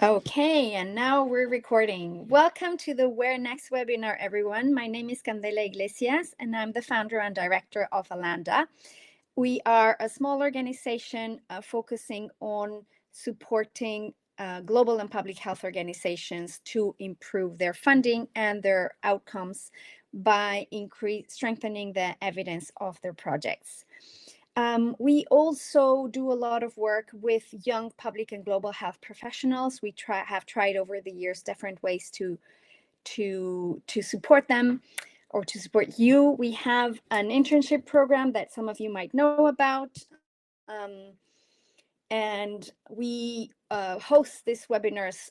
Okay, and now we're recording. Welcome to the Where Next webinar, everyone. My name is Candela Iglesias, and I'm the founder and director of Alanda. We are a small organization focusing on supporting global and public health organizations to improve their funding and their outcomes by strengthening the evidence of their projects. We also do a lot of work with young public and global health professionals. We have tried over the years different ways to support them or to support you. We have an internship program that some of you might know about. And we host these webinars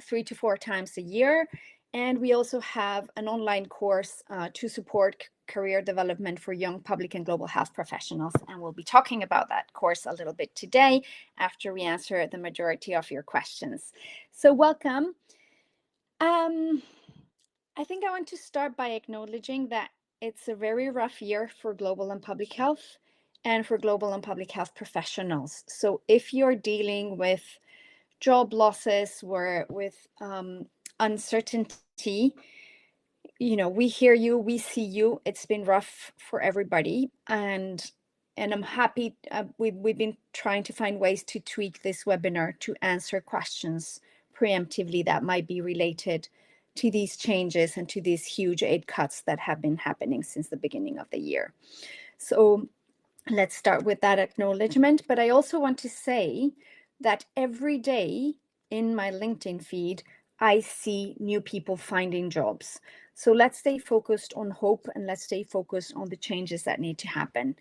3 to 4 times a year. And we also have an online course to support career development for young public and global health professionals. And we'll be talking about that course a little bit today after we answer the majority of your questions. So welcome. I think I want to start by acknowledging that it's a very rough year for global and public health and for global and public health professionals. So if you're dealing with job losses or with uncertainty, we hear you, we see you. It's been rough for everybody, and I'm happy. We've been trying to find ways to tweak this webinar to answer questions preemptively that might be related to these changes and to these huge aid cuts that have been happening since the beginning of the year. So let's start with that acknowledgement. But I also want to say that every day in my LinkedIn feed, I see new people finding jobs. So let's stay focused on hope, and let's stay focused on the changes that need to happen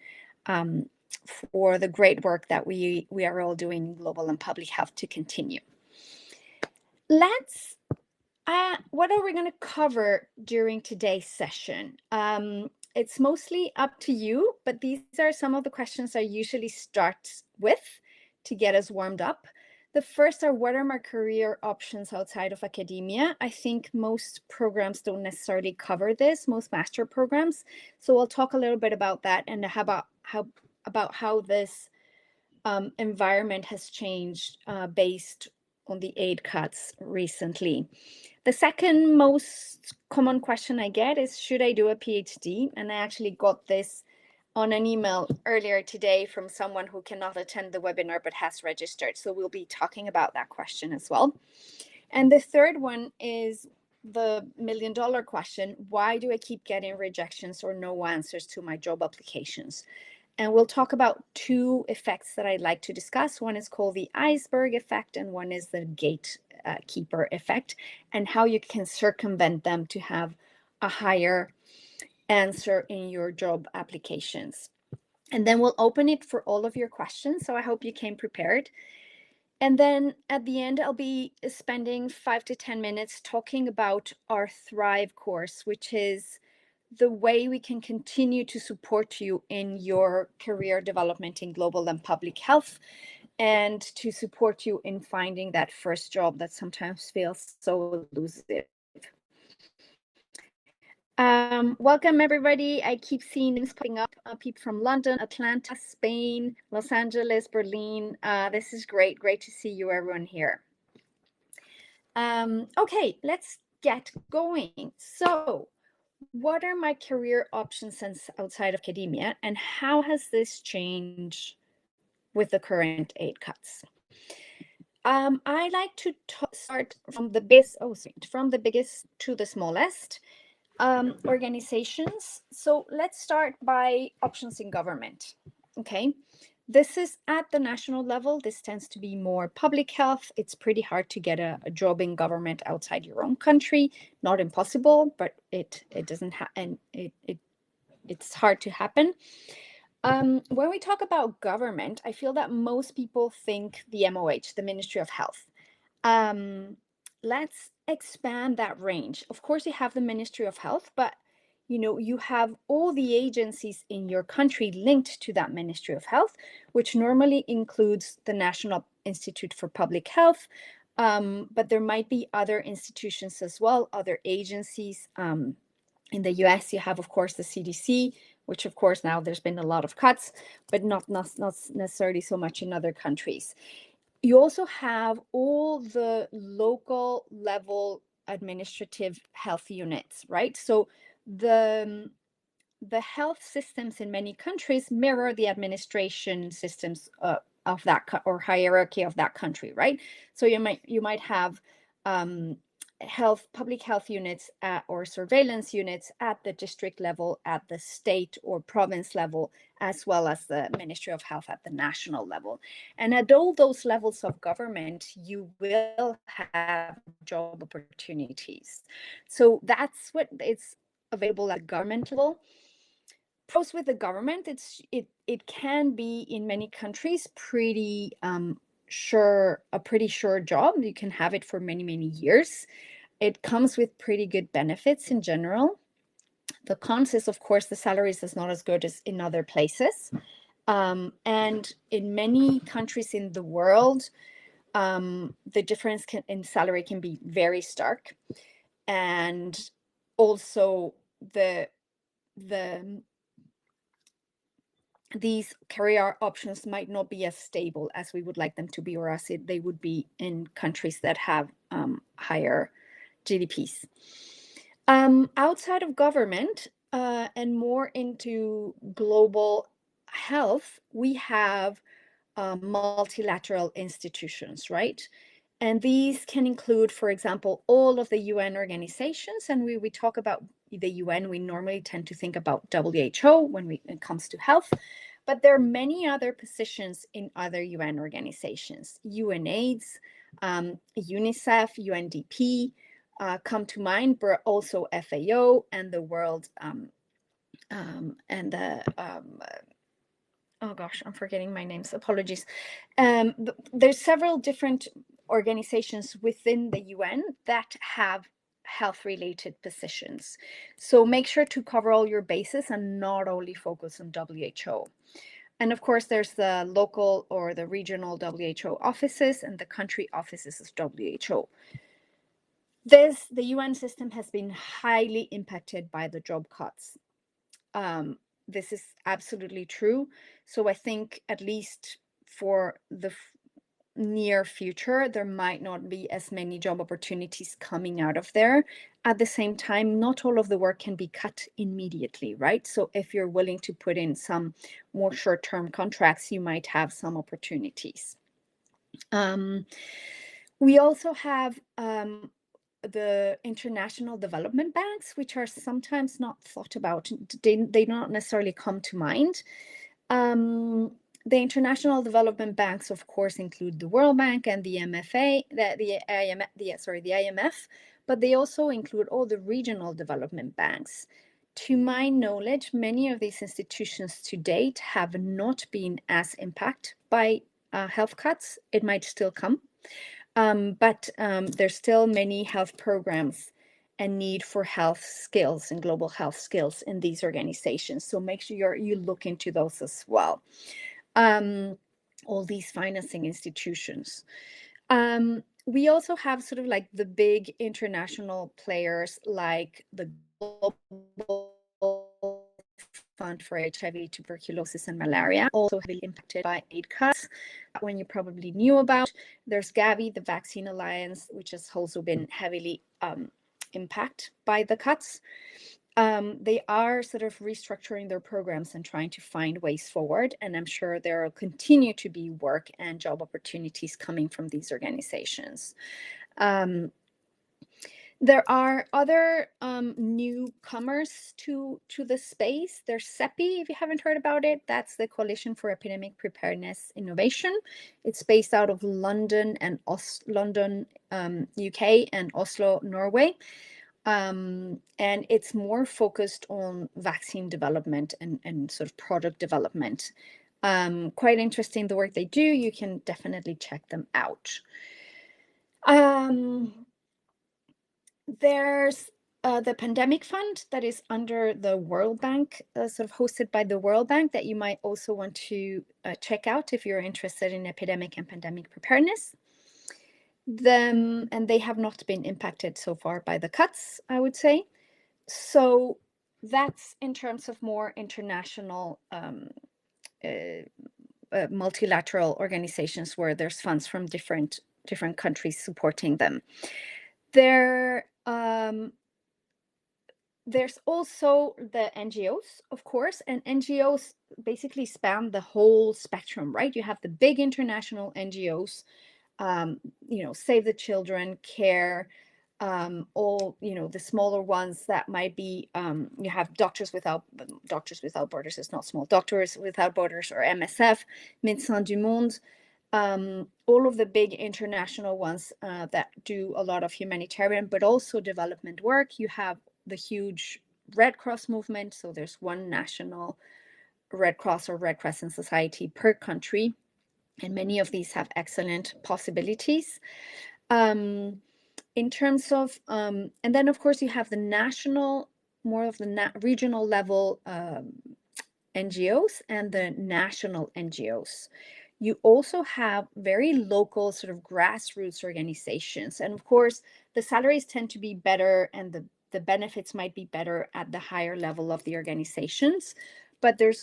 for the great work that we are all doing in global and public health to continue. What are we going to cover during today's session? It's mostly up to you, but these are some of the questions I usually start with to get us warmed up. The first are, what are my career options outside of academia? I think most programs don't necessarily cover this, most master programs. So I'll talk a little bit about that and about how this environment has changed based on the aid cuts recently. The second most common question I get is, should I do a PhD? And I actually got this on an email earlier today from someone who cannot attend the webinar but has registered. So we'll be talking about that question as well. And the third one is the million-dollar question: why do I keep getting rejections or no answers to my job applications? And we'll talk about two effects that I'd like to discuss. One is called the iceberg effect, and one is the gatekeeper effect, and how you can circumvent them to have a higher answer in your job applications. And then we'll open it for all of your questions. So I hope you came prepared. And then at the end, I'll be spending 5 to 10 minutes talking about our Thrive course, which is the way we can continue to support you in your career development in global and public health, and to support you in finding that first job that sometimes feels so elusive. Welcome, everybody. I keep seeing names popping up. People from London, Atlanta, Spain, Los Angeles, Berlin. This is great. Great to see you, everyone here. Okay, let's get going. So, what are my career options since outside of academia, and how has this changed with the current aid cuts? I like to start from the biggest to the smallest organizations. So let's start by options in government. Okay. This is at the national level. This tends to be more public health. It's pretty hard to get a job in government outside your own country. Not impossible, but it doesn't and it's hard to happen. When we talk about government, I feel that most people think the MOH, the Ministry of Health. Let's expand that range. Of course, you have the Ministry of Health, but you have all the agencies in your country linked to that Ministry of Health, which normally includes the National Institute for Public Health, but there might be other institutions as well, other agencies. In the US, you have, of course, the CDC, which, of course, now there's been a lot of cuts, but not necessarily so much in other countries. You also have all the local level administrative health units, right? So the health systems in many countries mirror the administration systems of that or hierarchy of that country, right? So you might have public health units or surveillance units at the district level, at the state or province level, as well as the Ministry of Health at the national level. And at all those levels of government, you will have job opportunities. So that's what it's available at the government level. Pros with the government, it can be in many countries pretty a pretty sure job. You can have it for many years. It comes with pretty good benefits in general. The cons is, of course, the salaries is not as good as in other places. And in many countries in the world, the difference in salary can be very stark. And also these career options might not be as stable as we would like them to be, or as they would be in countries that have higher GDPs. Outside of government and more into global health, we have multilateral institutions, right? And these can include, for example, all of the UN organizations. And we talk about the UN, we normally tend to think about WHO when it comes to health. But there are many other positions in other UN organizations. UNAIDS, UNICEF, UNDP come to mind, but also FAO and the World and the oh gosh, I'm forgetting my names. Apologies. There's several different organizations within the UN that have health-related positions. So make sure to cover all your bases and not only focus on WHO. And of course, there's the local or the regional WHO offices and the country offices of WHO. The UN system has been highly impacted by the job cuts. This is absolutely true. So I think at least for the near future, there might not be as many job opportunities coming out of there. At the same time, not all of the work can be cut immediately, right? So if you're willing to put in some more short-term contracts, you might have some opportunities. We also have the international development banks, which are sometimes not thought about. They don't necessarily come to mind. The international development banks, of course, include the World Bank and the MFA, the IMF, but they also include all the regional development banks. To my knowledge, many of these institutions to date have not been as impacted by health cuts. It might still come. But there's still many health programs and need for health skills and global health skills in these organizations. So make sure you look into those as well. All these financing institutions. We also have sort of like the big international players like the Global Fund for HIV, tuberculosis, and malaria, also heavily impacted by aid cuts. One you probably knew about. There's Gavi, the Vaccine Alliance, which has also been heavily impacted by the cuts. They are sort of restructuring their programs and trying to find ways forward. And I'm sure there will continue to be work and job opportunities coming from these organizations. There are other newcomers to the space. There's CEPI, if you haven't heard about it. That's the Coalition for Epidemic Preparedness Innovation. It's based out of London and London, UK, and Oslo, Norway. And it's more focused on vaccine development and sort of product development. Quite interesting the work they do. You can definitely check them out. There's the pandemic fund that is under the World Bank, sort of hosted by the World Bank, that you might also want to check out if you're interested in epidemic and pandemic preparedness. And they have not been impacted so far by the cuts, I would say. So that's in terms of more international multilateral organizations where there's funds from different countries supporting them. There's also the NGOs, of course, and NGOs basically span the whole spectrum, right? You have the big international NGOs, Save the Children, CARE, all, the smaller ones that might be, you have Doctors Without Borders, it's not small, Doctors Without Borders, or MSF, Médecins du Monde, all of the big international ones that do a lot of humanitarian, but also development work. You have the huge Red Cross movement. So there's one national Red Cross or Red Crescent Society per country. And many of these have excellent possibilities. In terms of, and then of course you have the national, more of the regional level NGOs and the national NGOs. You also have very local sort of grassroots organizations. And of course, the salaries tend to be better and the benefits might be better at the higher level of the organizations. But there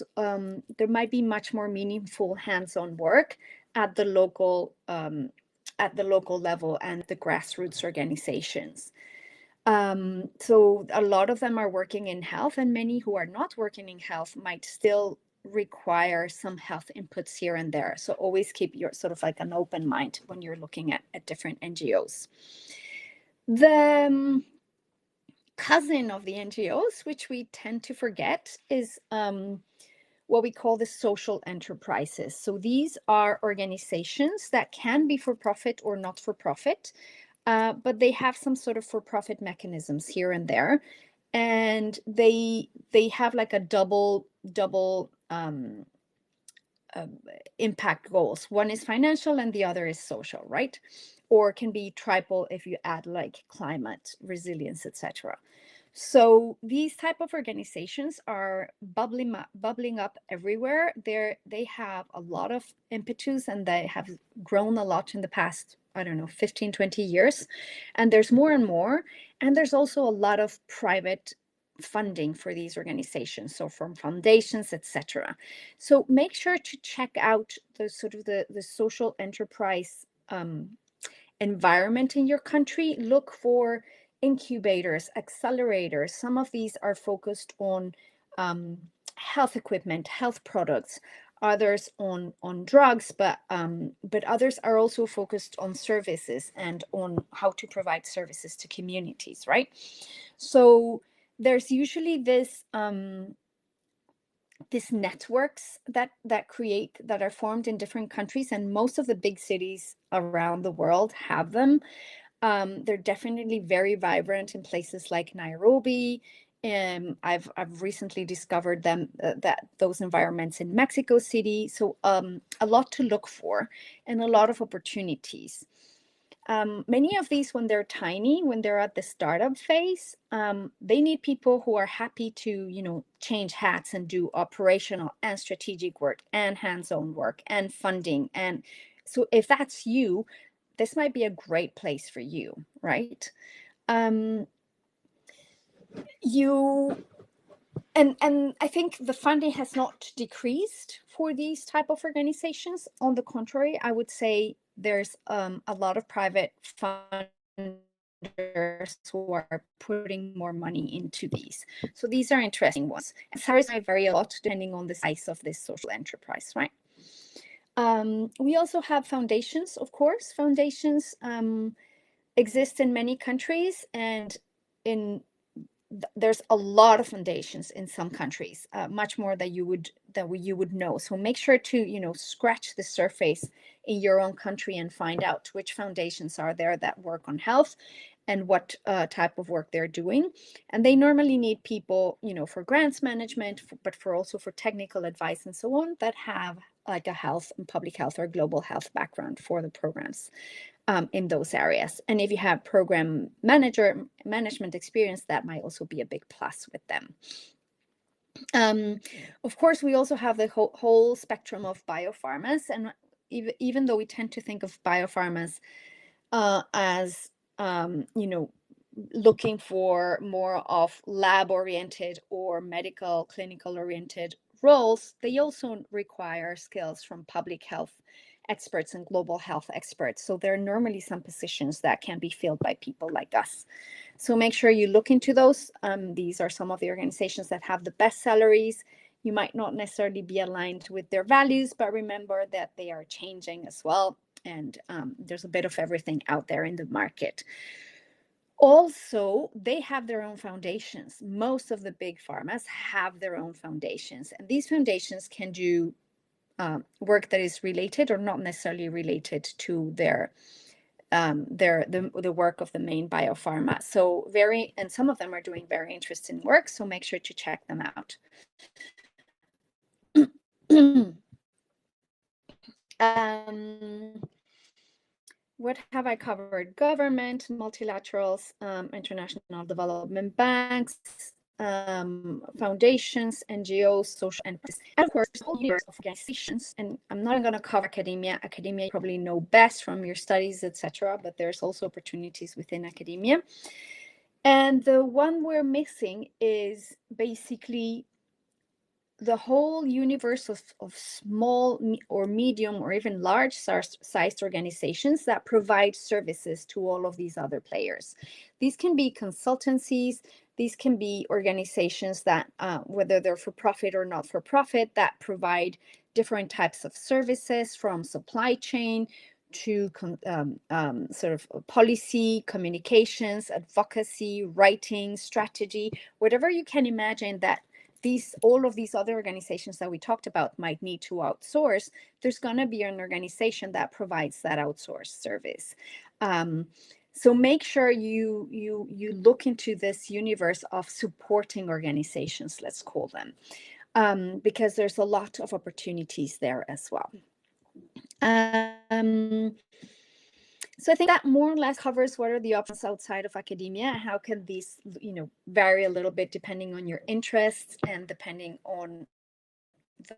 might be much more meaningful hands-on work at the local level and the grassroots organizations. So a lot of them are working in health, and many who are not working in health might still require some health inputs here and there. So always keep your sort of like an open mind when you're looking at different NGOs. The cousin of the NGOs, which we tend to forget, is what we call the social enterprises. So these are organizations that can be for profit or not for profit, but they have some sort of for-profit mechanisms here and there, and they have like a double impact goals. One is financial and the other is social, right? Or can be triple if you add like climate, resilience, etc. So these type of organizations are bubbling up everywhere. They have a lot of impetus, and they have grown a lot in the past, 15, 20 years. And there's more and more. And there's also a lot of private funding for these organizations, so from foundations, etc. So make sure to check out the sort of the social enterprise environment in your country. Look for incubators, accelerators. Some of these are focused on health equipment, health products, others on drugs, but others are also focused on services and on how to provide services to communities, right? So there's usually this networks that are formed in different countries, and most of the big cities around the world have them. They're definitely very vibrant in places like Nairobi. I've recently discovered that those environments in Mexico City. So a lot to look for and a lot of opportunities. Many of these, when they're tiny, when they're at the startup phase, they need people who are happy to, change hats and do operational and strategic work and hands-on work and funding. And so if that's you, this might be a great place for you, right? And I think the funding has not decreased for these type of organizations. On the contrary, I would say there's a lot of private funders who are putting more money into these. So these are interesting ones. And salaries might vary a lot depending on the size of this social enterprise, right? We also have foundations, of course. Foundations exist in many countries, and there's a lot of foundations in some countries, much more that you would know. So make sure to scratch the surface in your own country and find out which foundations are there that work on health and what type of work they're doing. And they normally need people for grants management, but also for technical advice and so on, that have like a health and public health or global health background for the programs in those areas. And if you have program management experience, that might also be a big plus with them. Of course, we also have the whole spectrum of biopharmas, and even though we tend to think of biopharmas as looking for more of lab-oriented or medical clinical-oriented roles, they also require skills from public health experts and global health experts. So there are normally some positions that can be filled by people like us. So make sure you look into those. These are some of the organizations that have the best salaries. You might not necessarily be aligned with their values, but remember that they are changing as well. And there's a bit of everything out there in the market. Also, they have their own foundations. Most of the big pharmas have their own foundations, and these foundations can do work that is related or not necessarily related to the work of the main biopharma. So and some of them are doing very interesting work. So make sure to check them out. What have I covered? Government, multilaterals, international development banks, foundations, NGOs, social enterprises, and of course, there's a whole universe of organizations. And I'm not going to cover academia. Academia you probably know best from your studies, etc. But there's also opportunities within academia. And the one we're missing is basically the whole universe of small or medium or even large sized organizations that provide services to all of these other players. These can be consultancies, these can be organizations that, whether they're for profit or not for profit, that provide different types of services, from supply chain to sort of policy, communications, advocacy, writing, strategy, whatever you can imagine that all of these other organizations that we talked about might need to outsource. There's going to be an organization that provides that outsourced service. So make sure you look into this universe of supporting organizations, let's call them, because there's a lot of opportunities there as well. So I think that more or less covers what are the options outside of academia. How can these, vary a little bit depending on your interests and depending on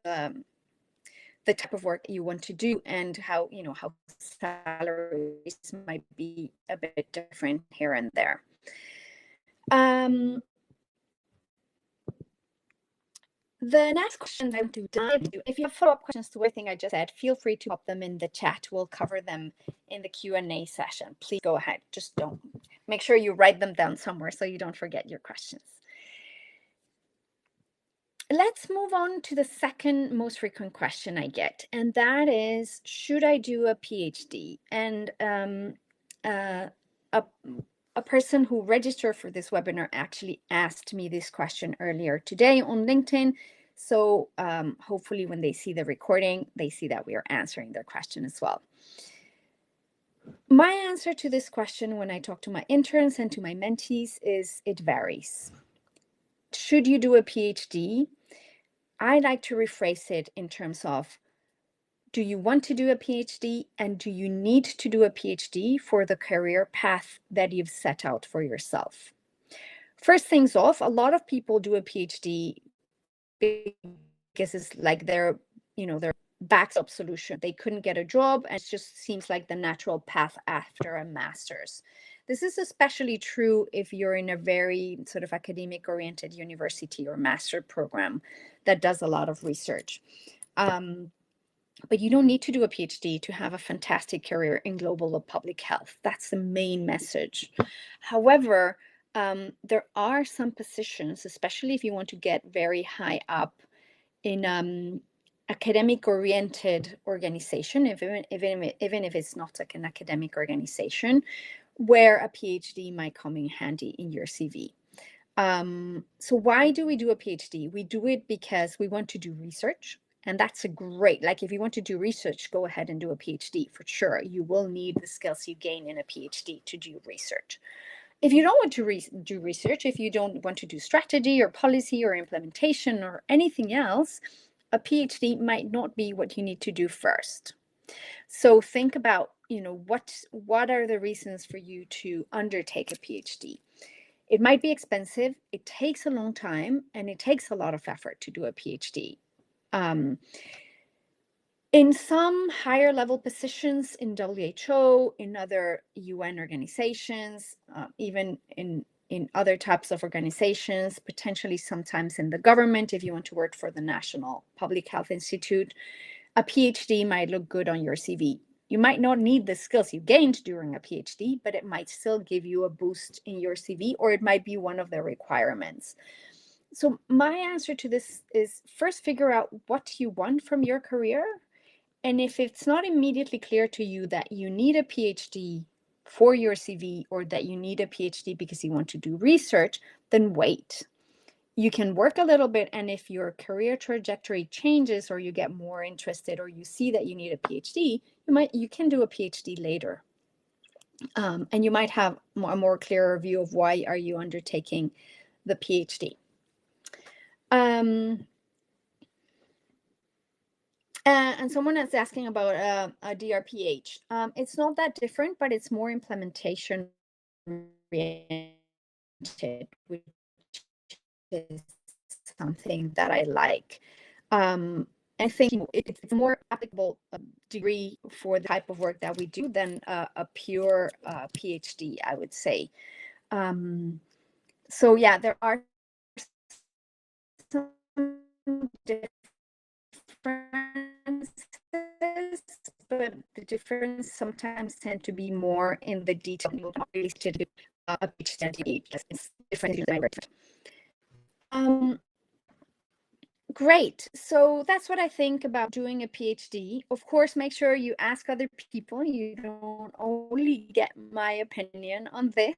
the type of work you want to do, and how salaries might be a bit different here and there. The next question I want to dive into, if you have follow-up questions to everything I just said, feel free to pop them in the chat. We'll cover them in the Q&A session. Please go ahead. Just make sure you write them down somewhere so you don't forget your questions. Let's move on to the second most frequent question I get, and that is, should I do a PhD? And a person who registered for this webinar actually asked me this question earlier today on LinkedIn. So hopefully when they see the recording, they see that we are answering their question as well. My answer to this question when I talk to my interns and to my mentees is it varies. Should you do a PhD? I like to rephrase it in terms of, do you want to do a PhD, and do you need to do a PhD for the career path that you've set out for yourself? First things off, a lot of people do a PhD because it's like their backup solution. They couldn't get a job, and it just seems like the natural path after a master's. This is especially true if you're in a very sort of academic-oriented university or master program that does a lot of research. But you don't need to do a PhD to have a fantastic career in global public health. That's the main message. However, there are some positions, especially if you want to get very high up in academic-oriented organization, even if it's not like an academic organization, where a PhD might come in handy in your CV. So why do we do a PhD? We do it because we want to do research. And that's a great, like if you want to do research, go ahead and do a PhD for sure. You will need the skills you gain in a PhD to do research. If you don't want to do research, if you don't want to do strategy or policy or implementation or anything else, a PhD might not be what you need to do first. So think about, what are the reasons for you to undertake a PhD? It might be expensive, it takes a long time, and it takes a lot of effort to do a PhD. In some higher level positions in WHO, in other UN organizations, even in in other types of organizations, potentially sometimes in the government if you want to work for the National Public Health Institute. A PhD might look good on your CV. You might not need the skills you gained during a PhD, but it might still give you a boost in your CV, or it might be one of the requirements. So my answer to this is first figure out what you want from your career. And if it's not immediately clear to you that you need a PhD for your CV or that you need a PhD because you want to do research, then wait. You can work a little bit, and if your career trajectory changes or you get more interested or you see that you need a PhD, you can do a PhD later. And you might have a more clearer view of why are you undertaking the PhD. And someone is asking about a DRPH. It's not that different, but it's more implementation oriented, which is something that I like. I think it's a more applicable degree for the type of work that we do than a pure PhD, I would say. So yeah, there are some differences, but the difference sometimes tend to be more in the detail. You will not really to do a PhD. It's different. Great. So that's what I think about doing a PhD. Of course, make sure you ask other people. You don't only get my opinion on this.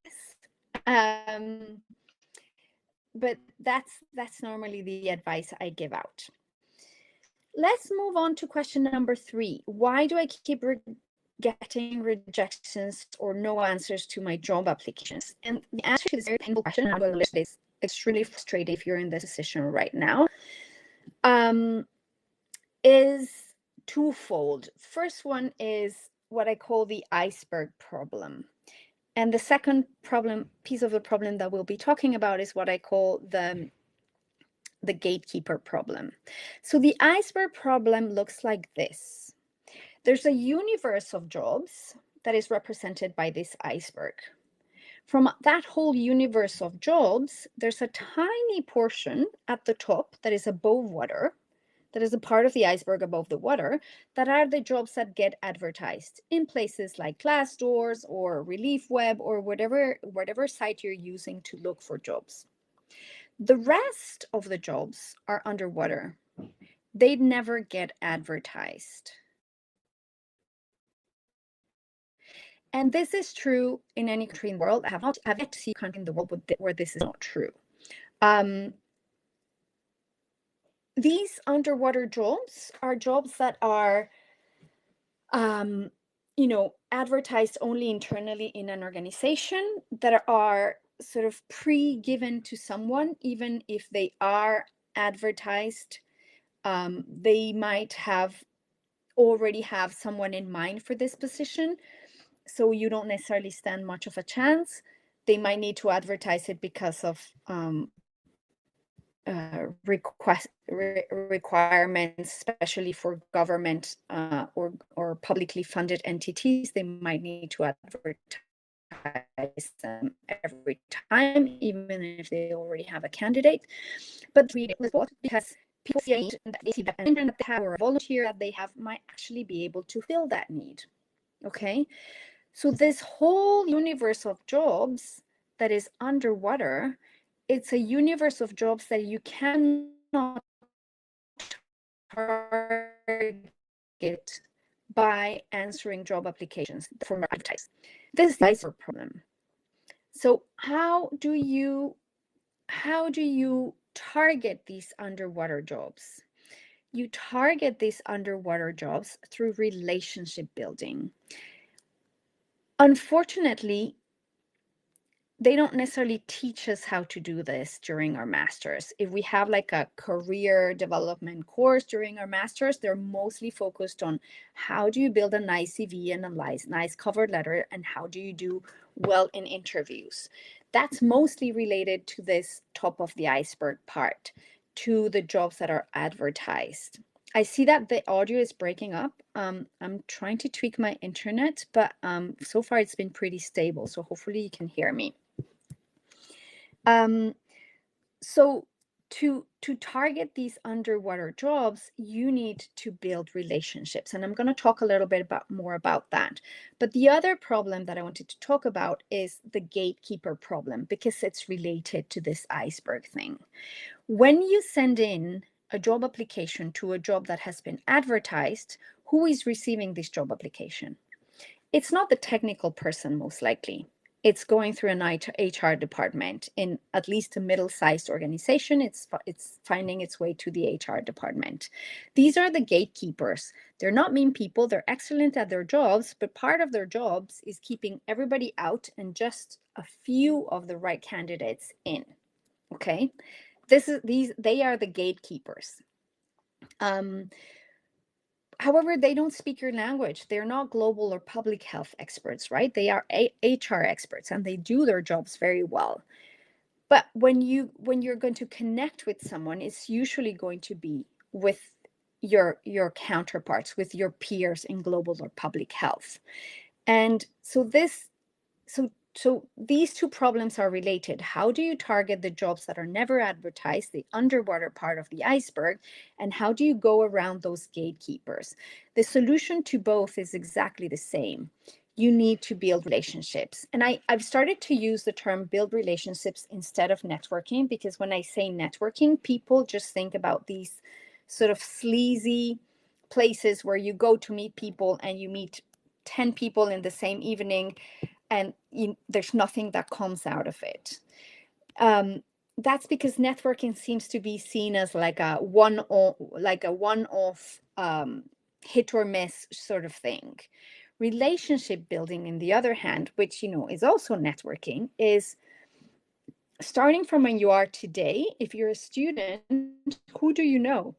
But that's normally the advice I give out. Let's move on to question number 3. Why do I keep getting rejections or no answers to my job applications? And the answer to this very painful question, I'm going to list this, extremely frustrating if you're in this position right now, is twofold. First one is what I call the iceberg problem. And the second piece of the problem that we'll be talking about is what I call the gatekeeper problem. So the iceberg problem looks like this. There's a universe of jobs that is represented by this iceberg. From that whole universe of jobs, there's a tiny portion at the top that is above water, that is a part of the iceberg above the water, that are the jobs that get advertised in places like Glassdoor or ReliefWeb or whatever site you're using to look for jobs. The rest of the jobs are underwater. They never get advertised. And this is true in any country in the world. I have yet to see a country in the world where this is not true. These underwater jobs are jobs that are, advertised only internally in an organization, that are sort of pre-given to someone. Even if they are advertised, they might already have someone in mind for this position, so you don't necessarily stand much of a chance. They might need to advertise it because of requirements, especially for government or publicly funded entities. They might need to advertise them every time, even if they already have a candidate. But because people see that they see that an intern that they have or a volunteer that they have might actually be able to fill that need. Okay, so this whole universe of jobs that is underwater, it's a universe of jobs that you cannot target by answering job applications for advertising. This is the iceberg problem. So how do you target these underwater jobs? You target these underwater jobs through relationship building. Unfortunately, they don't necessarily teach us how to do this during our masters. If we have like a career development course during our masters, they're mostly focused on how do you build a nice CV and a nice cover letter, and how do you do well in interviews. That's mostly related to this top of the iceberg part, to the jobs that are advertised. I see that the audio is breaking up. I'm trying to tweak my internet, but so far it's been pretty stable. So hopefully you can hear me. So to target these underwater jobs, you need to build relationships. And I'm going to talk a little bit more about that. But the other problem that I wanted to talk about is the gatekeeper problem, because it's related to this iceberg thing. When you send in a job application to a job that has been advertised, who is receiving this job application? It's not the technical person, most likely. It's going through an HR department. In at least a middle-sized organization, it's finding its way to the HR department. These are the gatekeepers. They're not mean people. They're excellent at their jobs, but part of their jobs is keeping everybody out and just a few of the right candidates in. Okay, they are the gatekeepers. However, they don't speak your language. They're not global or public health experts, right? They are HR experts, and they do their jobs very well. But when you're going to connect with someone, it's usually going to be with your counterparts, with your peers in global or public health. And so these two problems are related. How do you target the jobs that are never advertised, the underwater part of the iceberg, and how do you go around those gatekeepers? The solution to both is exactly the same. You need to build relationships. And I've started to use the term build relationships instead of networking, because when I say networking, people just think about these sort of sleazy places where you go to meet people and you meet 10 people in the same evening, and there's nothing that comes out of it. That's because networking seems to be seen as like a one-off hit or miss sort of thing. Relationship building, on the other hand, which is also networking, is starting from where you are today. If you're a student, who do you know?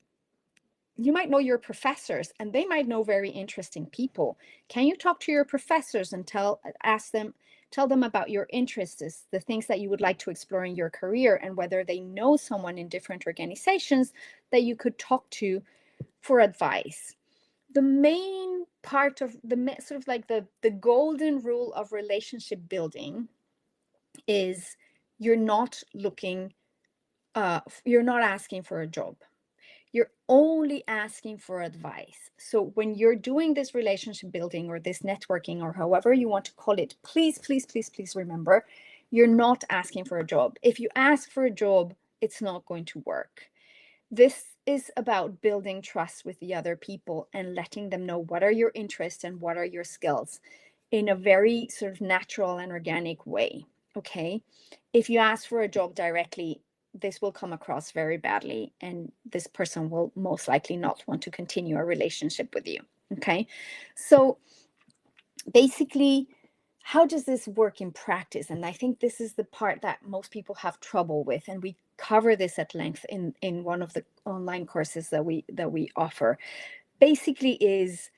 You might know your professors, and they might know very interesting people. Can you talk to your professors and tell them about your interests, the things that you would like to explore in your career, and whether they know someone in different organizations that you could talk to for advice? The main part of sort of like the golden rule of relationship building is you're not asking for a job. You're only asking for advice. So when you're doing this relationship building or this networking or however you want to call it, please, please, please, please remember, you're not asking for a job. If you ask for a job, it's not going to work. This is about building trust with the other people and letting them know what are your interests and what are your skills in a very sort of natural and organic way. Okay. If you ask for a job directly, this will come across very badly, and this person will most likely not want to continue a relationship with you. Okay. So basically, how does this work in practice? And I think this is the part that most people have trouble with, and we cover this at length in one of the online courses that we offer. Basically is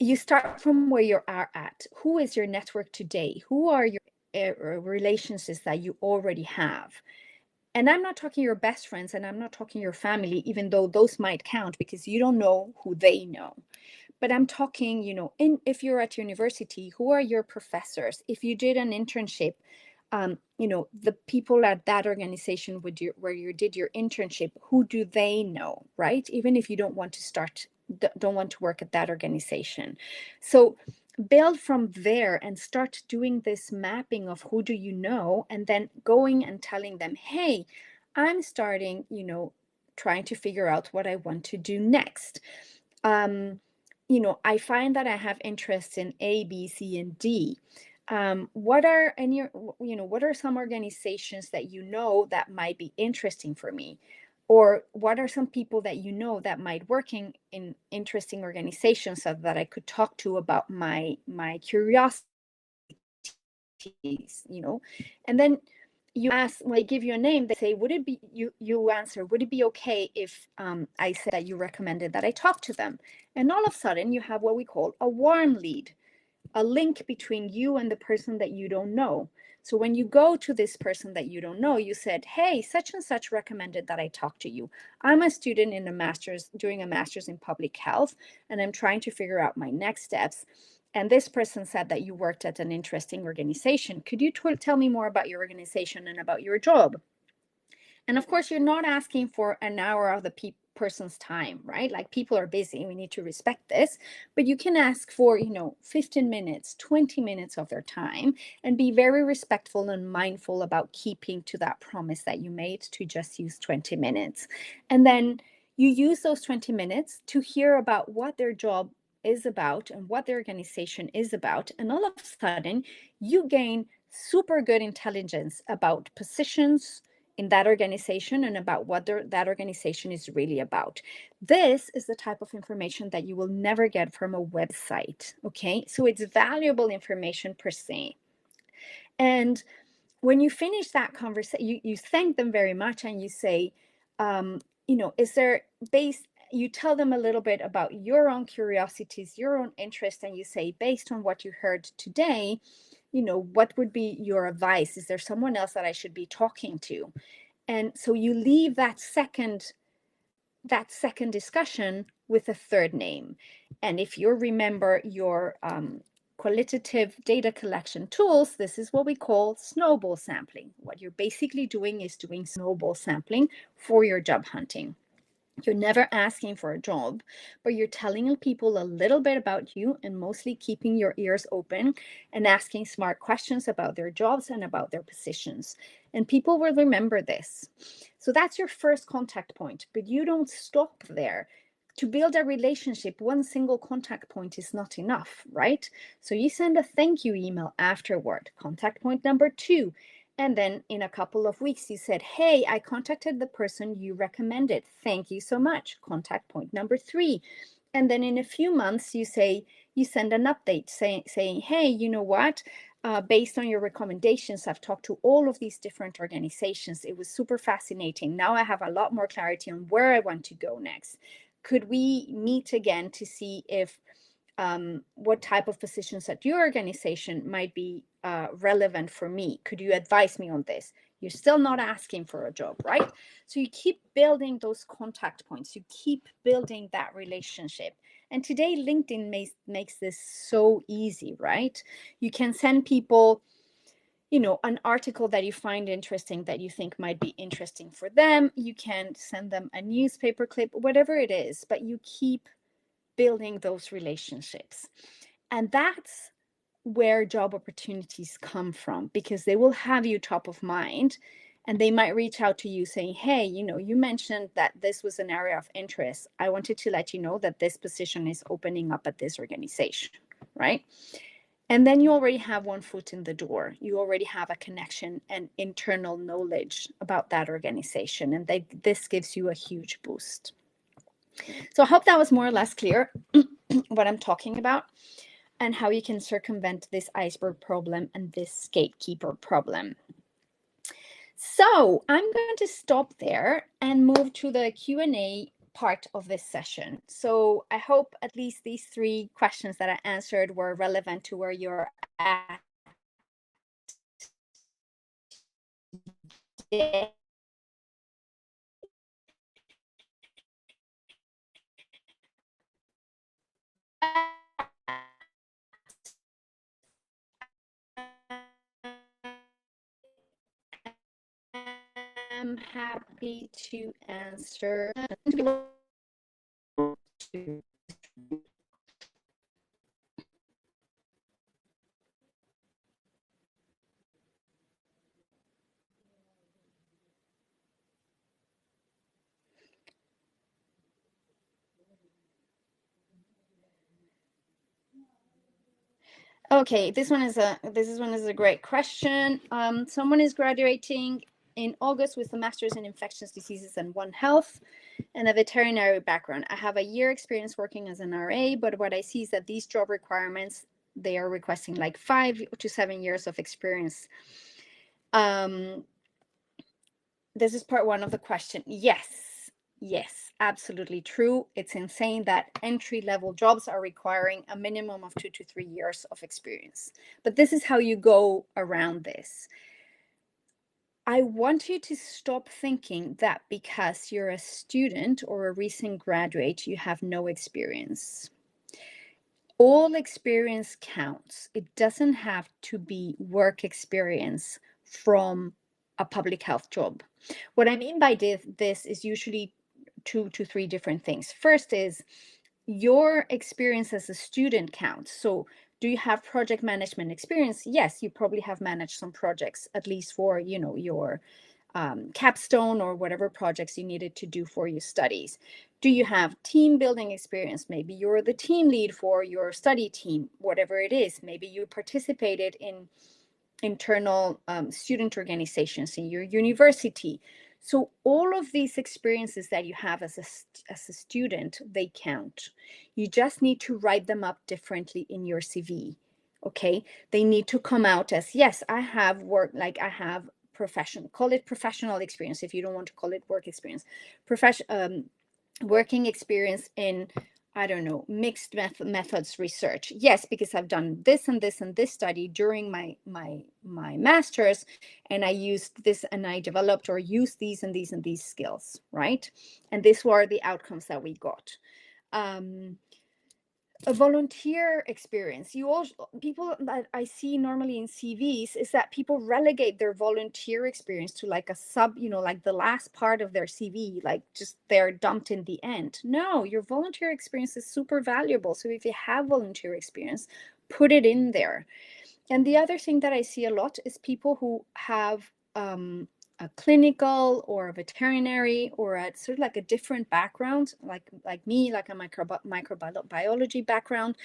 you start from where you are at. Who is your network today? Who are your relationships that you already have? And I'm not talking your best friends, and I'm not talking your family, even though those might count because you don't know who they know. But I'm talking, if you're at university, who are your professors? If you did an internship, the people at that organization where you did your internship, who do they know, right? Even if you don't want to work at that organization. So build from there and start doing this mapping of who do you know, and then going and telling them, hey, I'm starting, trying to figure out what I want to do next. I find that I have interests in A, B, C, and D. What are some organizations that that might be interesting for me? Or what are some people that that might work in interesting organizations so that I could talk to about my curiosities, And then you ask, when they give you a name, they say, would it be, you answer, would it be okay if I said that you recommended that I talk to them? And all of a sudden you have what we call a warm lead, a link between you and the person that you don't know. So when you go to this person that you don't know, you said, hey, such and such recommended that I talk to you. I'm a student doing a master's in public health, and I'm trying to figure out my next steps. And this person said that you worked at an interesting organization. Could you tell me more about your organization and about your job? And of course, you're not asking for an hour of the person's time, right? Like, people are busy. We need to respect this. But you can ask for, 15 minutes, 20 minutes of their time, and be very respectful and mindful about keeping to that promise that you made to just use 20 minutes. And then you use those 20 minutes to hear about what their job is about and what their organization is about. And all of a sudden, you gain super good intelligence about positions in that organization and about what that organization is really about. This is the type of information that you will never get from a website, okay? So it's valuable information per se. And when you finish that conversation, you thank them very much, and you say, is there you tell them a little bit about your own curiosities, your own interest, and you say, based on what you heard today, what would be your advice? Is there someone else that I should be talking to? And so you leave that second discussion with a third name. And if you remember your qualitative data collection tools, this is what we call snowball sampling. What you're basically doing is doing snowball sampling for your job hunting. You're never asking for a job, but you're telling people a little bit about you, and mostly keeping your ears open and asking smart questions about their jobs and about their positions. And people will remember this. So that's your first contact point, but you don't stop there. To build a relationship, one single contact point is not enough, right? So you send a thank you email afterward. Contact point number 2. And then in a couple of weeks, you said, hey, I contacted the person you recommended. Thank you so much. Contact point number 3. And then in a few months, you send an update saying, hey, you know what? Based on your recommendations, I've talked to all of these different organizations. It was super fascinating. Now I have a lot more clarity on where I want to go next. Could we meet again to see if what type of positions at your organization might be relevant for me? Could you advise me on this? You're still not asking for a job, right? So you keep building those contact points. You keep building that relationship. And today, LinkedIn makes this so easy, right? You can send people, an article that you find interesting, that you think might be interesting for them. You can send them a newspaper clip, whatever it is, but you keep building those relationships. And that's where job opportunities come from, because they will have you top of mind, and they might reach out to you saying, hey, you mentioned that this was an area of interest. I wanted to let you know that this position is opening up at this organization, right? And then you already have one foot in the door. You already have a connection and internal knowledge about that organization, and this gives you a huge boost. So I hope that was more or less clear what I'm talking about, and how you can circumvent this iceberg problem and this gatekeeper problem. So I'm going to stop there and move to the Q&A part of this session. So I hope at least these 3 questions that I answered were relevant to where you're at today. I'm happy to answer. Okay, this one is a great question. Someone is graduating in August with a master's in infectious diseases and One Health and a veterinary background. I have a year experience working as an RA, but what I see is that these job requirements, they are requesting like 5 to 7 years of experience. This is part 1 of the question. Yes, absolutely true. It's insane that entry-level jobs are requiring a minimum of 2 to 3 years of experience. But this is how you go around this. I want you to stop thinking that because you're a student or a recent graduate, you have no experience. All experience counts. It doesn't have to be work experience from a public health job. What I mean by this is usually 2 to 3 different things. First is your experience as a student counts. So do you have project management experience? Yes, you probably have managed some projects, at least for, your capstone or whatever projects you needed to do for your studies. Do you have team building experience? Maybe you're the team lead for your study team, whatever it is. Maybe you participated in internal student organizations in your university. So all of these experiences that you have as a student, they count. You just need to write them up differently in your CV. Okay, they need to come out as, yes, I have worked, like I have professional, call it professional experience if you don't want to call it work experience, working experience in, I don't know, mixed methods research. Yes, because I've done this and this and this study during my master's, and I used this and I developed or used these and these and these skills, right? And these were the outcomes that we got. A volunteer experience. You also, people that I see normally in CVs is that people relegate their volunteer experience to like a like the last part of their CV, like just they're dumped in the end. No, your volunteer experience is super valuable. So if you have volunteer experience, put it in there. And the other thing that I see a lot is people who have a clinical or a veterinary or a sort of like a different background, like me, like a microbiology background.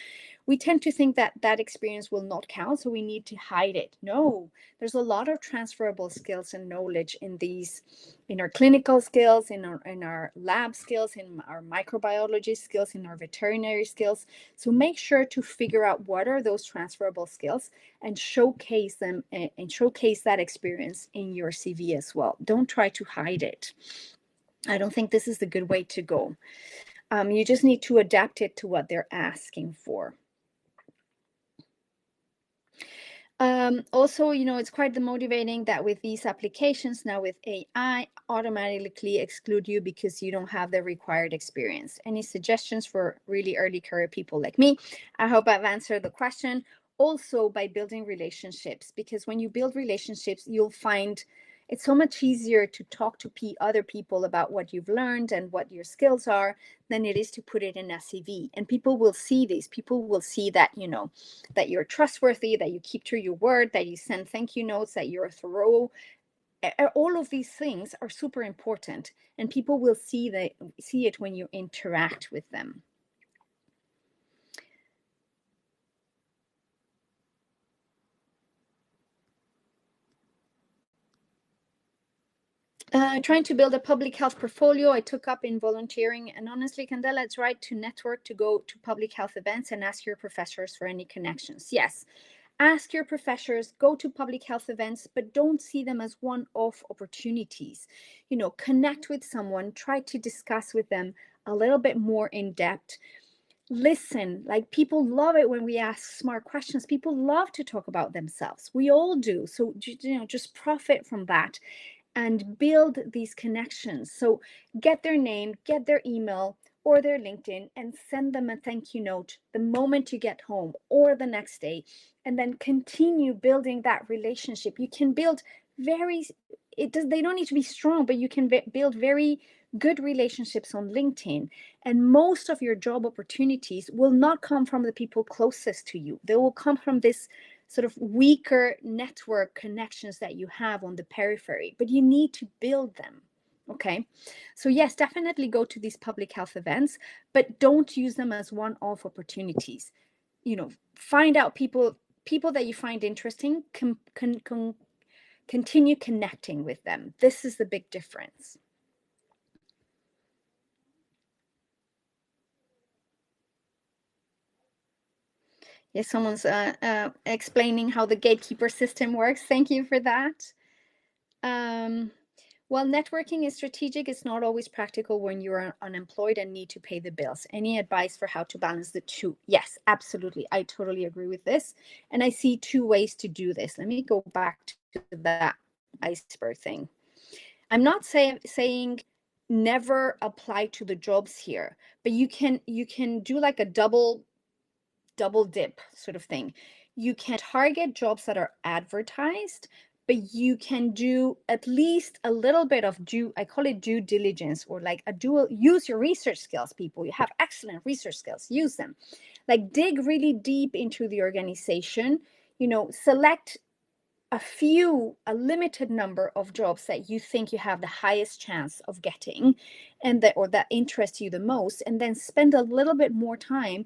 We tend to think that that experience will not count, so we need to hide it. No, there's a lot of transferable skills and knowledge in our clinical skills, in our lab skills, in our microbiology skills, in our veterinary skills. So make sure to figure out what are those transferable skills and showcase them and showcase that experience in your CV as well. Don't try to hide it. I don't think this is the good way to go. You just need to adapt it to what they're asking for. Also, it's quite motivating that with these applications now with AI automatically exclude you because you don't have the required experience. Any suggestions for really early career people like me? I hope I've answered the question. Also by building relationships, because when you build relationships, you'll find it's so much easier to talk to other people about what you've learned and what your skills are than it is to put it in a CV. And people will see this. People will see that, that you're trustworthy, that you keep to your word, that you send thank you notes, that you're thorough. All of these things are super important, and people will see it when you interact with them. Trying to build a public health portfolio I took up in volunteering. And honestly, Candela, it's right to network, to go to public health events and ask your professors for any connections. Yes, ask your professors, go to public health events, but don't see them as one-off opportunities. Connect with someone, try to discuss with them a little bit more in depth. Listen, like people love it when we ask smart questions. People love to talk about themselves. We all do. So, just profit from that and build these connections. So get their name, get their email or their LinkedIn and send them a thank you note the moment you get home or the next day, and then continue building that relationship. You can build they don't need to be strong, but you can build very good relationships on LinkedIn. And most of your job opportunities will not come from the people closest to you. They will come from this sort of weaker network connections that you have on the periphery, but you need to build them. Okay, so yes, definitely go to these public health events, but don't use them as one-off opportunities. Find out people that you find interesting, continue connecting with them. This is the big difference. Yes, someone's explaining how the gatekeeper system works. Thank you for that. While networking is strategic, it's not always practical when you're unemployed and need to pay the bills. Any advice for how to balance the two? Yes, absolutely. I totally agree with this. And I see 2 ways to do this. Let me go back to that iceberg thing. I'm not saying never apply to the jobs here, but you can do like a double double dip sort of thing. You can target jobs that are advertised, but you can do at least a little bit of I call it due diligence, or like use your research skills, people. You have excellent research skills, use them. Like dig really deep into the organization, select a limited number of jobs that you think you have the highest chance of getting and that interest you the most, and then spend a little bit more time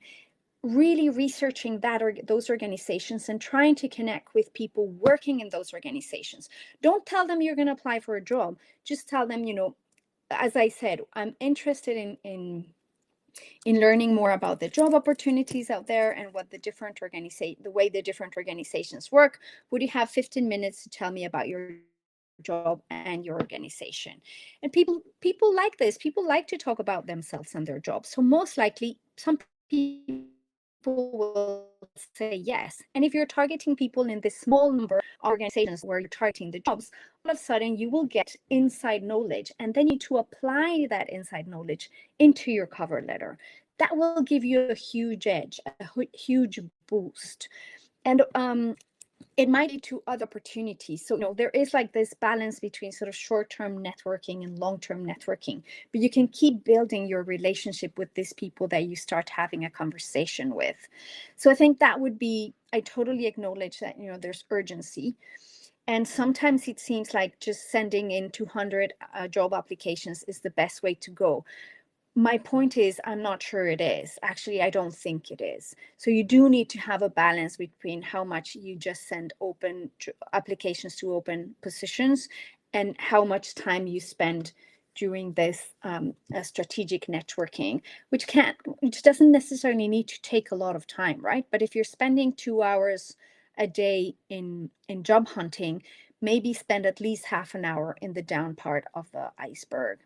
really researching those organizations and trying to connect with people working in those organizations. Don't tell them you're going to apply for a job. Just tell them, as I said, I'm interested in learning more about the job opportunities out there and what the way the different organizations work. Would you have 15 minutes to tell me about your job and your organization? And people like this. People like to talk about themselves and their jobs. So most likely some people will say yes. And if you're targeting people in this small number of organizations where you're targeting the jobs, all of a sudden you will get inside knowledge, and then you need to apply that inside knowledge into your cover letter. That will give you a huge edge, a huge boost. And it might lead to other opportunities. So, there is like this balance between sort of short-term networking and long-term networking, but you can keep building your relationship with these people that you start having a conversation with. So I think that would be, I totally acknowledge that, there's urgency. And sometimes it seems like just sending in 200 job applications is the best way to go. My point is, I'm not sure it is. Actually, I don't think it is. So you do need to have a balance between how much you just send open applications to open positions and how much time you spend doing this strategic networking, which doesn't necessarily need to take a lot of time, right? But if you're spending 2 hours a day in job hunting, maybe spend at least half an hour in the down part of the iceberg.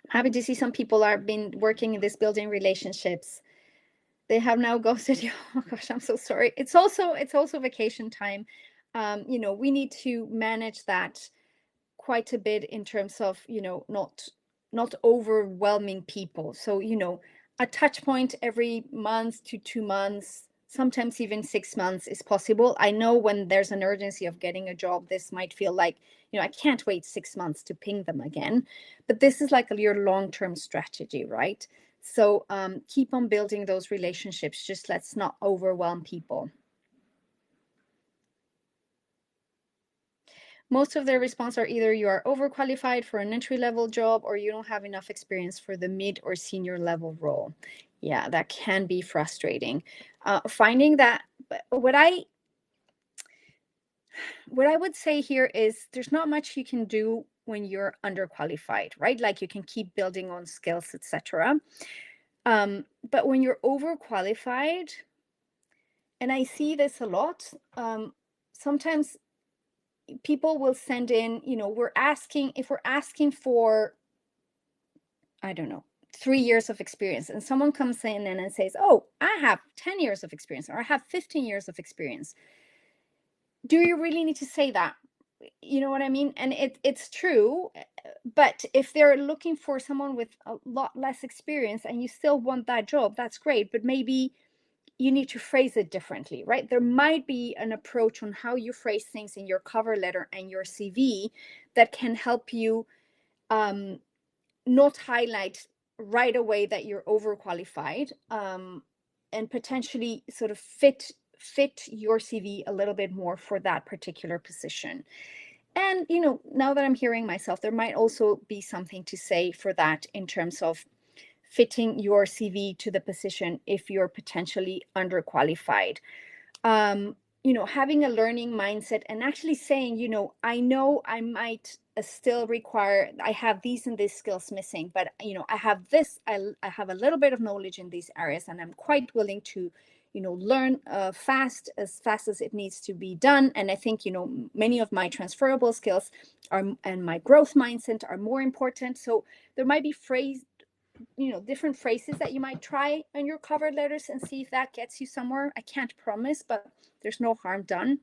I'm happy to see some people are been working in this building relationships. They have now ghosted you. Oh gosh, I'm so sorry. It's also vacation time. We need to manage that quite a bit in terms of, not overwhelming people. So, a touch point every month to 2 months, sometimes even 6 months is possible. I know when there's an urgency of getting a job, this might feel like, I can't wait 6 months to ping them again. But this is like your long-term strategy, right? So keep on building those relationships. Just let's not overwhelm people. Most of their response are either you are overqualified for an entry-level job or you don't have enough experience for the mid or senior level role. Yeah, that can be frustrating. Finding that, what I would say here is there's not much you can do when you're underqualified, right? Like you can keep building on skills, etc. But when you're overqualified, and I see this a lot, sometimes people will send in, if we're asking for, I don't know, 3 years of experience, and someone comes in and says, oh, I have 10 years of experience, or I have 15 years of experience. Do you really need to say that? You know what I mean? And it's true, but if they're looking for someone with a lot less experience and you still want that job, that's great, but maybe you need to phrase it differently, right? There might be an approach on how you phrase things in your cover letter and your CV that can help you not highlight right away that you're overqualified, and potentially sort of fit your CV a little bit more for that particular position. And now that I'm hearing myself, there might also be something to say for that in terms of fitting your CV to the position if you're potentially underqualified. Having a learning mindset and actually saying, I know I might still require, I have these and these skills missing, but I have this, I have a little bit of knowledge in these areas, and I'm quite willing to learn as fast as it needs to be done. And I think many of my transferable skills and my growth mindset are more important. So there might be different phrases that you might try on your cover letters and see if that gets you somewhere. I can't promise, but there's no harm done.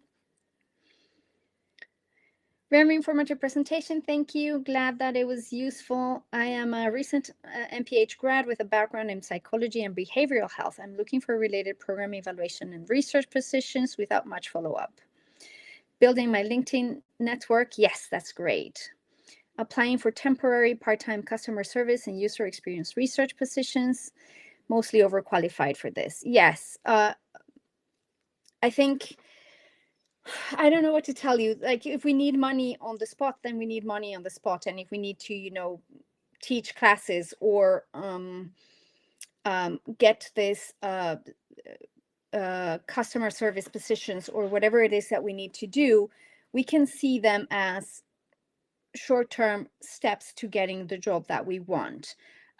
Very informative presentation. Thank you. Glad that it was useful. I am a recent MPH grad with a background in psychology and behavioral health. I'm looking for related program evaluation and research positions without much follow-up. Building my LinkedIn network. Yes, that's great. Applying for temporary part-time customer service and user experience research positions. Mostly overqualified for this. Yes. I think I don't know what to tell you. Like, if we need money on the spot, then we need money on the spot. And if we need to, teach classes or get this customer service positions or whatever it is that we need to do, we can see them as short-term steps to getting the job that we want.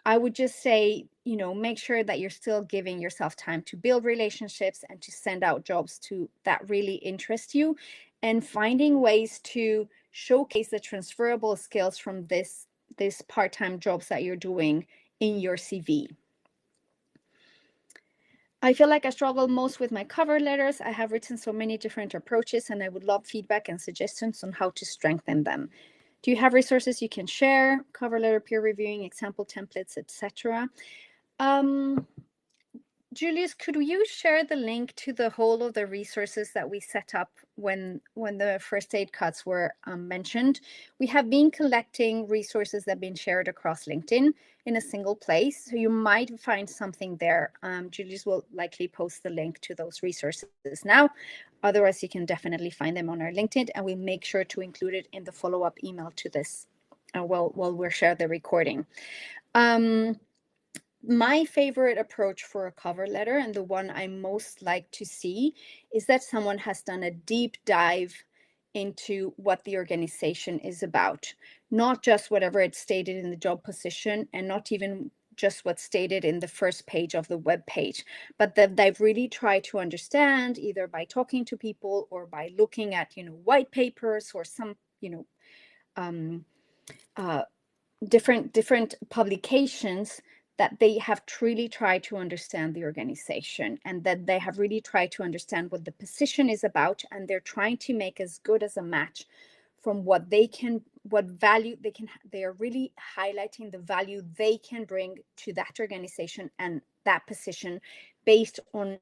I would just say, make sure that you're still giving yourself time to build relationships and to send out jobs that really interest you, and finding ways to showcase the transferable skills from this part-time jobs that you're doing in your CV. I feel like I struggle most with my cover letters. I have written so many different approaches, and I would love feedback and suggestions on how to strengthen them. Do you have resources you can share? Cover letter, peer reviewing, example templates, etc. Julius, could you share the link to the whole of the resources that we set up when the first aid cuts were mentioned? We have been collecting resources that have been shared across LinkedIn in a single place, so you might find something there. Julius will likely post the link to those resources now. Otherwise, you can definitely find them on our LinkedIn, and we'll make sure to include it in the follow-up email to this while we'll share the recording. My favorite approach for a cover letter, and the one I most like to see, is that someone has done a deep dive into what the organization is about, not just whatever it's stated in the job position, and not even just what's stated in the first page of the web page, but that they've really tried to understand, either by talking to people or by looking at white papers or some different publications, that they have truly tried to understand the organization, and that they have really tried to understand what the position is about, and they're trying to make as good as a match from what value they can. They are really highlighting the value they can bring to that organization and that position based on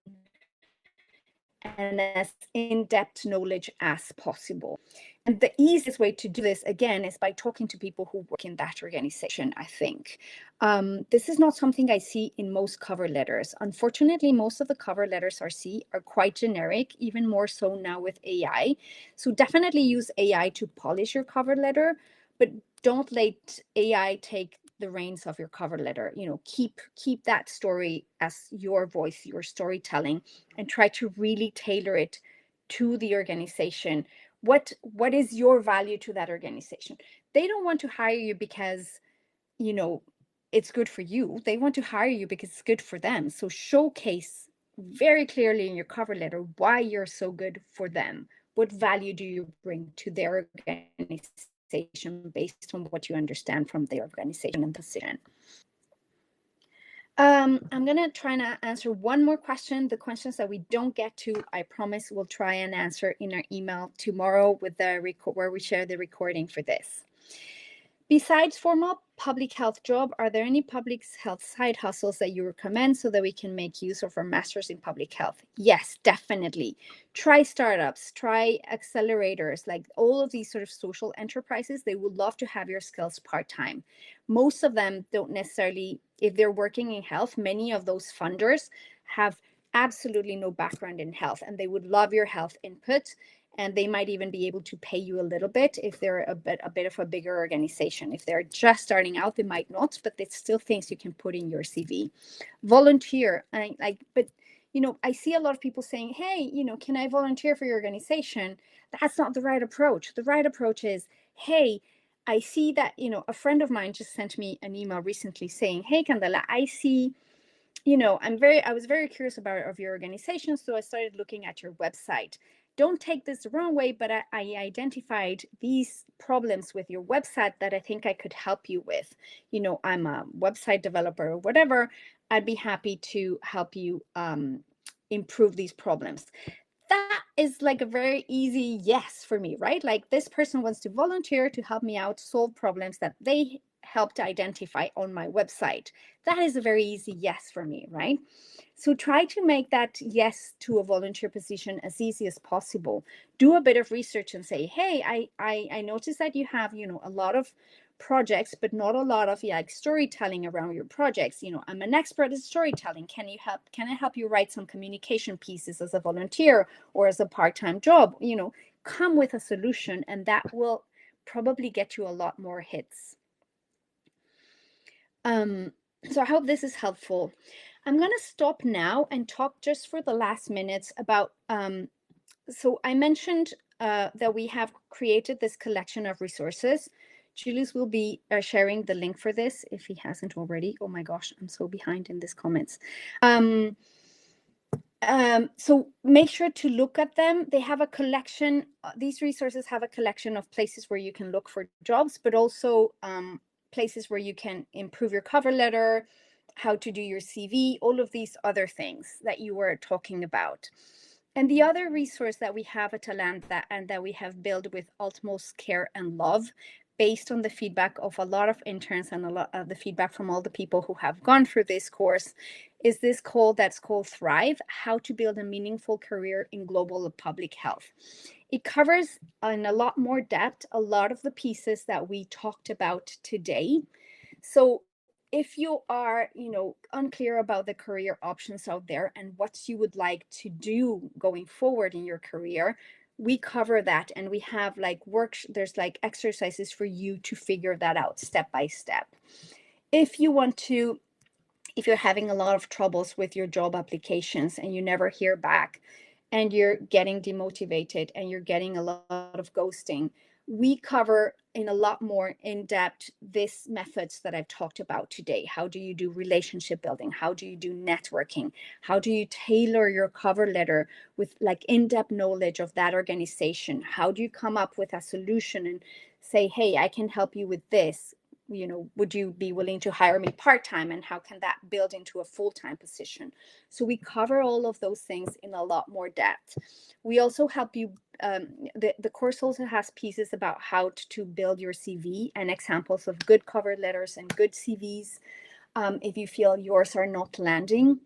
and as in-depth knowledge as possible. And the easiest way to do this, again, is by talking to people who work in that organization, I think. This is not something I see in most cover letters. Unfortunately, most of the cover letters I see are quite generic, even more so now with AI. So definitely use AI to polish your cover letter, but don't let AI take the reins of your cover letter. Keep that story as your voice, your storytelling, and try to really tailor it to the organization. What is your value to that organization? They don't want to hire you because it's good for you. They want to hire you because it's good for them. So showcase very clearly in your cover letter why you're so good for them. What value do you bring to their organization based on what you understand from their organization and position? I'm going to try and answer one more question. The questions that we don't get to, I promise we'll try and answer in our email tomorrow with where we share the recording for this. Besides formal public health job, are there any public health side hustles that you recommend so that we can make use of our masters in public health? Yes, definitely. Try startups, try accelerators, like all of these sort of social enterprises. They would love to have your skills part-time. Most of them don't necessarily, if they're working in health, many of those funders have absolutely no background in health, and they would love your health input. And they might even be able to pay you a little bit if they're a bit of a bigger organization. If they're just starting out, they might not, but it's still things you can put in your CV. Volunteer, but I see a lot of people saying, hey, can I volunteer for your organization? That's not the right approach. The right approach is, hey, I see that, a friend of mine just sent me an email recently saying, hey, Candela, I see, I was very curious about your organization, so I started looking at your website. Don't take this the wrong way, but I identified these problems with your website that I think I could help you with. I'm a website developer or whatever. I'd be happy to help you improve these problems. That is like a very easy yes for me, right? Like this person wants to volunteer to help me out solve problems that they helped identify on my website. That is a very easy yes for me, right? So try to make that yes to a volunteer position as easy as possible. Do a bit of research and say, hey, I noticed that you have, a lot of projects, but not a lot of like storytelling around your projects. I'm an expert in storytelling. Can I help you write some communication pieces as a volunteer or as a part-time job? Come with a solution, and that will probably get you a lot more hits. So I hope this is helpful. I'm going to stop now and talk just for the last minutes about, so I mentioned that we have created this collection of resources. Julius will be sharing the link for this if he hasn't already. Oh my gosh, I'm so behind in these comments. So make sure to look at them. They have a collection, these resources have a collection of places where you can look for jobs, but also places where you can improve your cover letter, how to do your CV, all of these other things that you were talking about. And the other resource that we have at Talanta and that we have built with utmost care and love, based on the feedback of a lot of interns and a lot of the feedback from all the people who have gone through this course, is this that's called Thrive, How to Build a Meaningful Career in Global Public Health. It covers in a lot more depth a lot of the pieces that we talked about today. So if you are, unclear about the career options out there and what you would like to do going forward in your career, we cover that, and we have like there's like exercises for you to figure that out step by step. If you're having a lot of troubles with your job applications and you never hear back and you're getting demotivated and you're getting a lot of ghosting, we cover in a lot more in depth these methods that I've talked about today. How do you do relationship building? How do you do networking? How do you tailor your cover letter with like in-depth knowledge of that organization? How do you come up with a solution and say, hey, I can help you with this? Would you be willing to hire me part-time, and how can that build into a full-time position? So we cover all of those things in a lot more depth. We also help you, the course also has pieces about how to build your CV and examples of good cover letters and good CVs if you feel yours are not landing.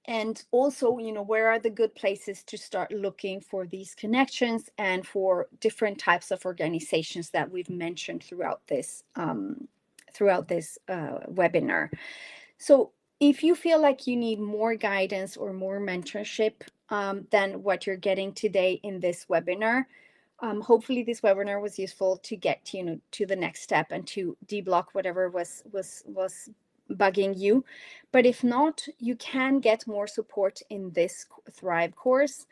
And also, where are the good places to start looking for these connections and for different types of organizations that we've mentioned throughout this webinar. So if you feel like you need more guidance or more mentorship than what you're getting today in this webinar, hopefully this webinar was useful to get to the next step and to deblock whatever was bugging you. But if not, you can get more support in this Thrive course.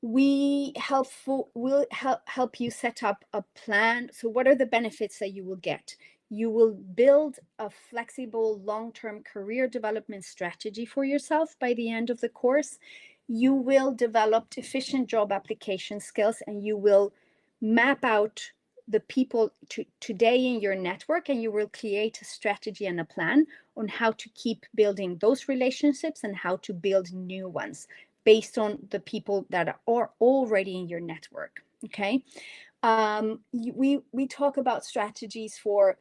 We will help you set up a plan. So what are the benefits that you will get? You will build a flexible long-term career development strategy for yourself by the end of the course. You will develop efficient job application skills, and you will map out the people today in your network, and you will create a strategy and a plan on how to keep building those relationships and how to build new ones based on the people that are already in your network. Okay. We talk about strategies for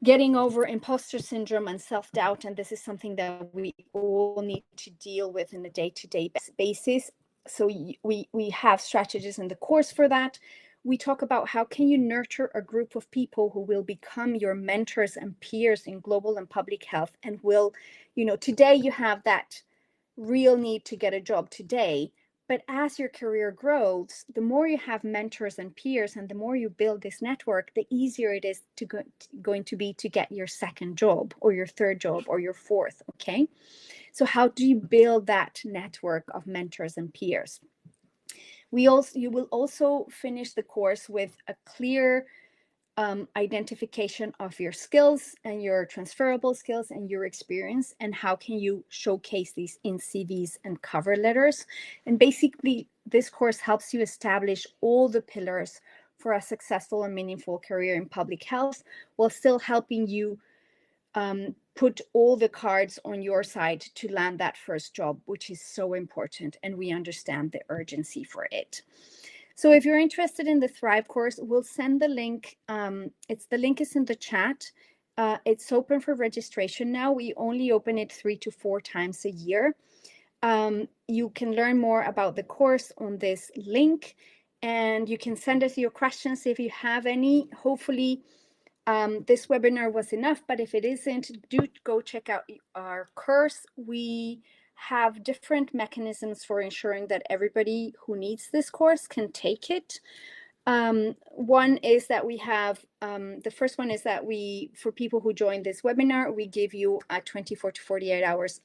getting over imposter syndrome and self-doubt, and this is something that we all need to deal with in a day-to-day basis. So we have strategies in the course for that. We talk about how can you nurture a group of people who will become your mentors and peers in global and public health, and will, today you have that real need to get a job today, but as your career grows, the more you have mentors and peers, and the more you build this network, the easier it is going to be to get your second job or your third job or your fourth. Okay, so how do you build that network of mentors and peers? You will also finish the course with a clear identification of your skills and your transferable skills and your experience, and how can you showcase these in CVs and cover letters. And basically, this course helps you establish all the pillars for a successful and meaningful career in public health, while still helping you put all the cards on your side to land that first job, which is so important. And we understand the urgency for it. So if you're interested in the Thrive course, we'll send the link. The link is in the chat. It's open for registration now. We only open it 3 to 4 times a year. You can learn more about the course on this link, and you can send us your questions if you have any. Hopefully, this webinar was enough, but if it isn't, do go check out our course. We have different mechanisms for ensuring that everybody who needs this course can take it. One is that we have, the first one is that for people who join this webinar, we give you a 24 to 48 hours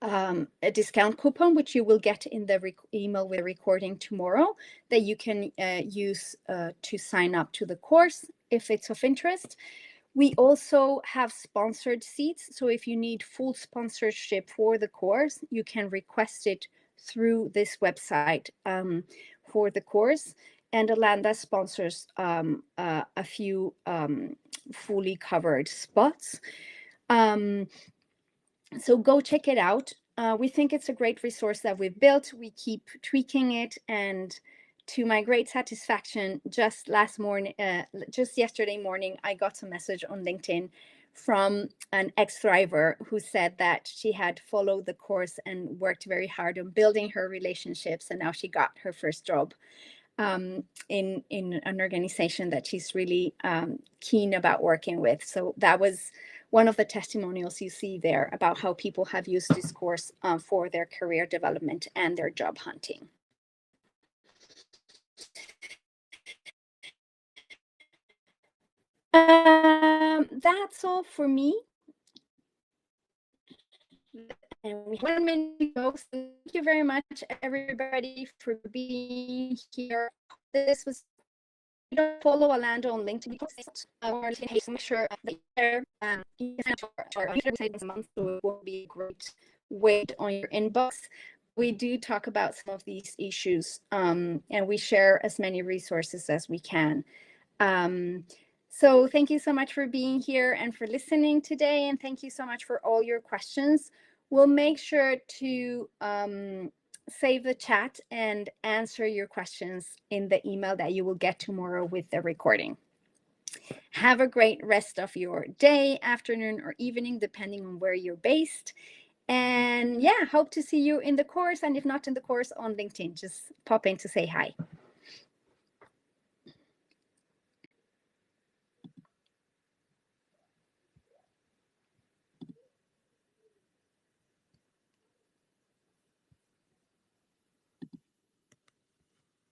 a discount coupon, which you will get in the email with the recording tomorrow, that you can use to sign up to the course if it's of interest. We also have sponsored seats. So if you need full sponsorship for the course, you can request it through this website for the course. And Alanda sponsors a few fully covered spots. So go check it out. We think it's a great resource that we've built. We keep tweaking it, and to my great satisfaction, just yesterday morning, I got a message on LinkedIn from an ex-Thriver who said that she had followed the course and worked very hard on building her relationships, and now she got her first job in an organization that she's really keen about working with. So that was one of the testimonials you see there about how people have used this course for their career development and their job hunting. That's all for me. And we have 1 minute to go. So thank you very much, everybody, for being here. This was. You don't follow Alanda on LinkedIn, or make sure that you can our website this month, so it will be a great weight on your inbox. We do talk about some of these issues, and we share as many resources as we can. So thank you so much for being here and for listening today, and thank you so much for all your questions. We'll make sure to save the chat and answer your questions in the email that you will get tomorrow with the recording. Have a great rest of your day, afternoon, or evening, depending on where you're based. And yeah, hope to see you in the course. And if not in the course, on LinkedIn, just pop in to say hi.